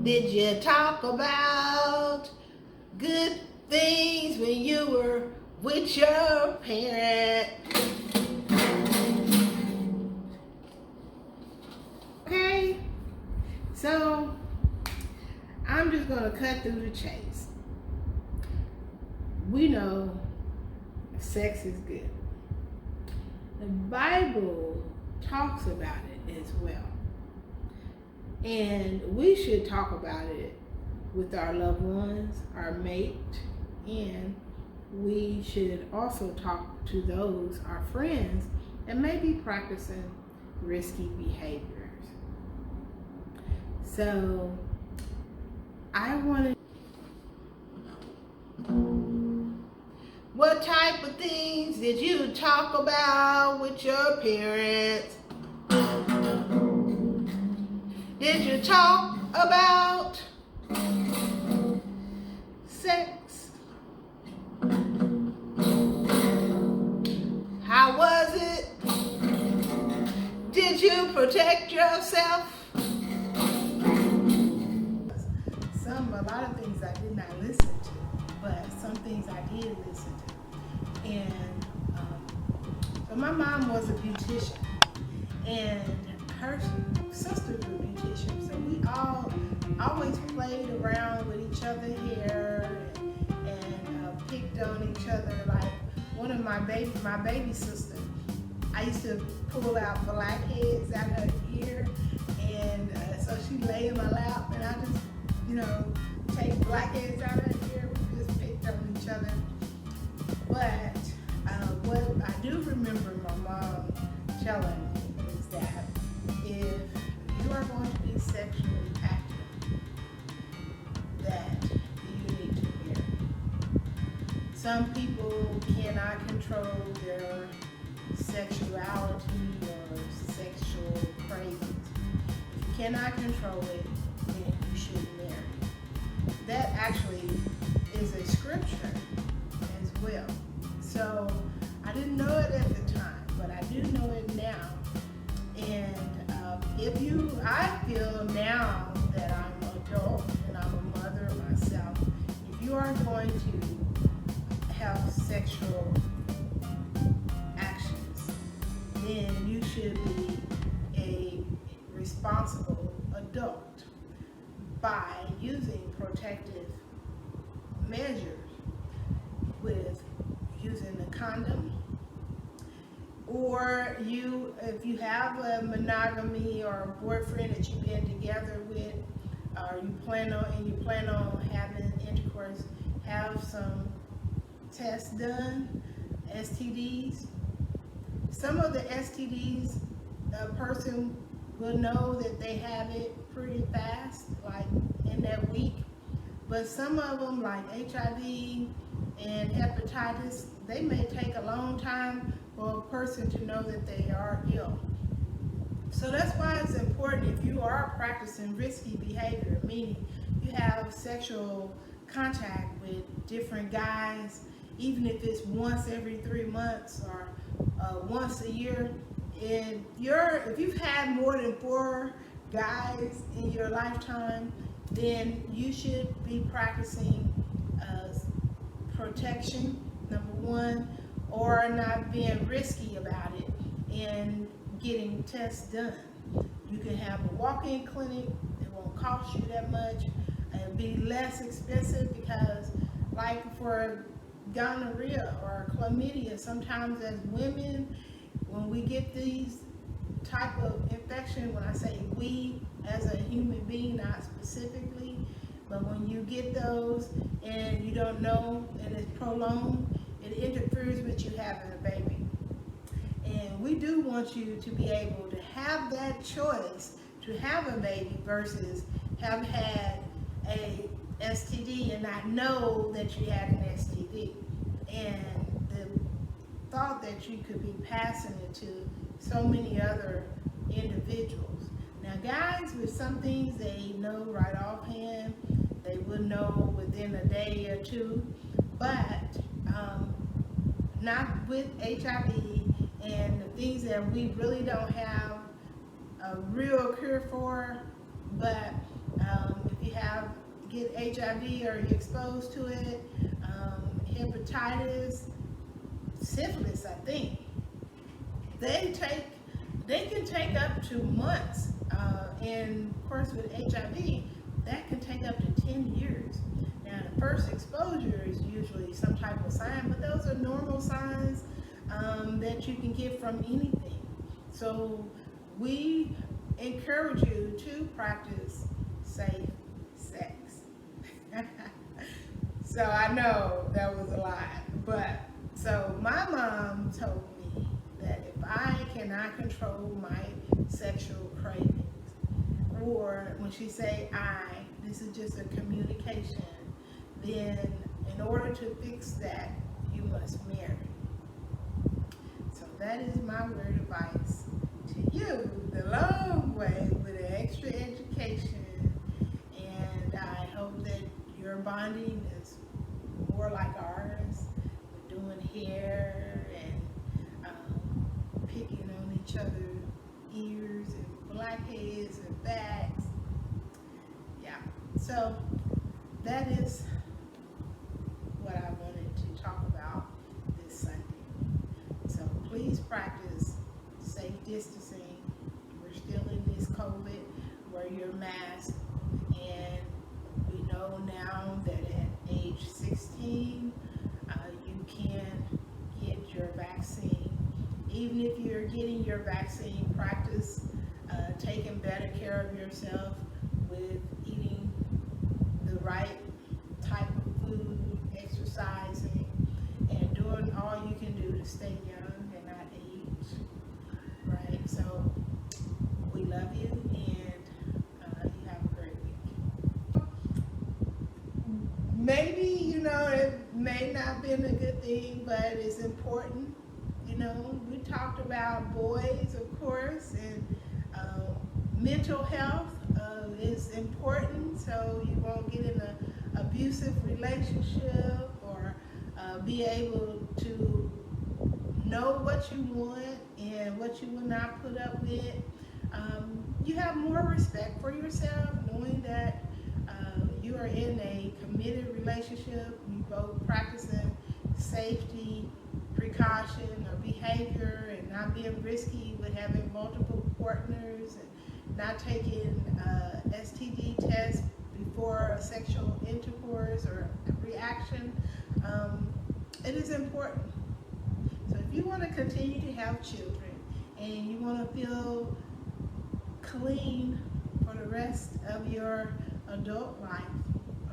Did you talk about good things when you were with your parent? Okay, so I'm just gonna cut through the chase. We know sex is good. The Bible talks about it as well. And we should talk about it with our loved ones, our mate, and we should also talk to those, our friends, that may be practicing risky behaviors. So I want to, what type of things did you talk about with your parents? Did you talk about sex? How was it? Did you protect yourself? A lot of things I did not listen to, but some things I did listen to. And so my mom was a beautician, and her sisters were beauticians, so we all always played around with each other's hair and picked on each other. Like one of my baby sister, I used to pull out blackheads out of her ear, and so she lay in my lap, and I just, take blackheads out of her ear. We just picked on each other. But what I do remember my mom telling me is that if you are going to be sexually active, that you need to marry. Some people cannot control their sexuality or sexual cravings. If you cannot control it, then you should marry. That actually is a scripture as well. So I didn't know it at the time, but I do know it now. And I feel now that I'm an adult and I'm a mother myself, if you are going to have sexual actions, then you should be a responsible adult by using protective measures with using a condom, or if you have a monogamy or a boyfriend that you've been together with, or you plan on having intercourse, have some tests done, STDs. Some of the STDs, a person will know that they have it pretty fast, like in that week. But some of them, like HIV and hepatitis, they may take a long time for a person to know that they are ill. So that's why it's important, if you are practicing risky behavior, meaning you have sexual contact with different guys, even if it's once every 3 months or once a year, if you've had more than 4 guys in your lifetime, then you should be practicing protection, number one, or not being risky about it and getting tests done. You can have a walk-in clinic. It won't cost you that much. It'll be less expensive because, like for gonorrhea or chlamydia, sometimes as women, when we get these type of infection, when I say we as a human being, not specifically, but when you get those and you don't know and it's prolonged, it interferes with you having a baby. And we do want you to be able to have that choice to have a baby versus have had a STD and not know that you had an STD. And the thought that you could be passing it to so many other individuals. Now guys, with some things they know right offhand, they would know within a day or two, but not with HIV and the things that we really don't have a real cure for. But if you get HIV or you're exposed to it, hepatitis, syphilis, I think, they can take up to months. And of course with HIV, that can take up to 10 years. Now the first exposure is usually some type of sign, but those are normal signs that you can get from anything. So we encourage you to practice safe sex. So I know that was a lot, but so my mom told me that if I cannot control my sexual cravings, or when she say this is just a communication, then in order to fix that, you must marry. So that is my word of advice to you, the long way with an extra education, and I hope that your bonding is more like ours. We're doing hair and picking on each other's ears and blackheads and backs. Yeah, so that is what I wanted to talk about this Sunday. So please practice safe distancing. We're still in this COVID, wear your mask, and we know now that at age 16, you can get your vaccine. Even if you're getting your vaccine, practice taking better care of yourself with eating the right type of food, exercising, and doing all you can do to stay young and not age. Right? So we love you, and you have a great week. Maybe, it may not have been a good thing, but it's important. We talked about boys, of course, and mental health is important, so you won't get in an abusive relationship, or be able to know what you want and what you will not put up with. You have more respect for yourself, knowing that you are in a committed relationship. You both practicing safety, precaution, or behavior, and not being risky with having multiple partners, and not taking STD tests before sexual intercourse or reaction. It is important. So if you want to continue to have children and you want to feel clean for the rest of your adult life,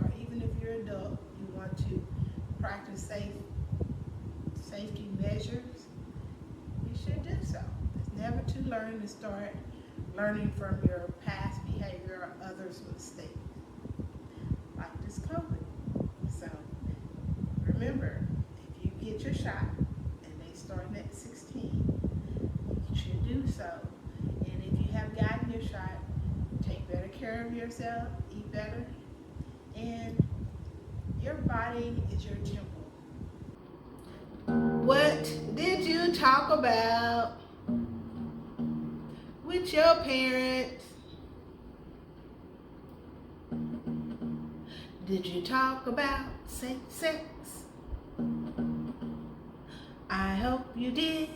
or even if you're adult, you want to practice safety measures, you should do so. It's never too learn to start learning from your past behavior or others' mistakes, like this COVID. So remember, if you get your shot and they start at 16, you should do so. And if you have gotten your shot, take better care of yourself, eat better, and your body is your temple. What did you talk about with your parents? Did you talk about safe sex? I hope you did.